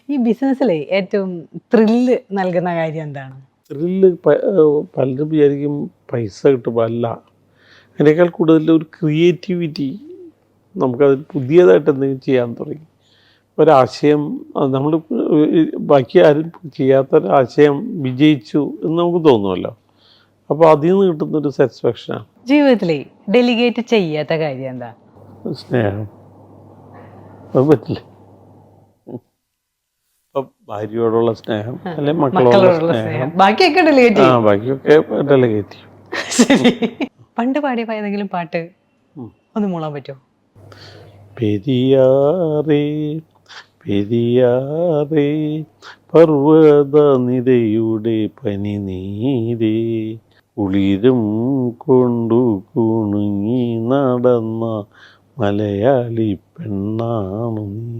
ഈ ബിസിനസ്സിലെ ഏറ്റവും ത്രില്ല് നൽകുന്ന കാര്യം എന്താണ്? ത്രില്ല് പലരും വിചാരിക്കും പൈസ കിട്ടുമ്പോൾ. അല്ല, അതിനേക്കാൾ കൂടുതൽ ഒരു ക്രിയേറ്റിവിറ്റി. നമുക്കത് പുതിയതായിട്ട് എന്തെങ്കിലും ചെയ്യാൻ തുടങ്ങി ഒരാശയം, നമ്മൾ ബാക്കി ആരും ചെയ്യാത്തൊരാശയം വിജയിച്ചു എന്ന് നമുക്ക് തോന്നുമല്ലോ. അപ്പോൾ അതിൽ നിന്ന് കിട്ടുന്നൊരു സാറ്റിസ്ഫാക്ഷനാണ്. ജീവിതത്തിലെ ഡെലിഗേറ്റ് ചെയ്യാത്ത കാര്യം എന്താ? സ്നേഹം. അത് പറ്റില്ല. ഇപ്പം ഭാര്യയോടുള്ള സ്നേഹം, അല്ലെങ്കിൽ മക്കളോടുള്ള സ്നേഹം, ബാക്കിയൊക്കെ ഡെലിഗേറ്റ് ചെയ്യും. ബാക്കിയൊക്കെ ഡെലിഗേറ്റ് ചെയ്യും. ശരി. പണ്ട് പാടിയ ഏതെങ്കിലും പാട്ട് ഒന്ന് മൂളാൻ പറ്റുമോ? പെരിയാറേ പെരിയാറേ പർവ്വത നിരയുടെ പനിനീരേ, കുളിരും കൊണ്ടു കുണുങ്ങി നടന്ന മലയാളി പെണ്ണാണു നീ.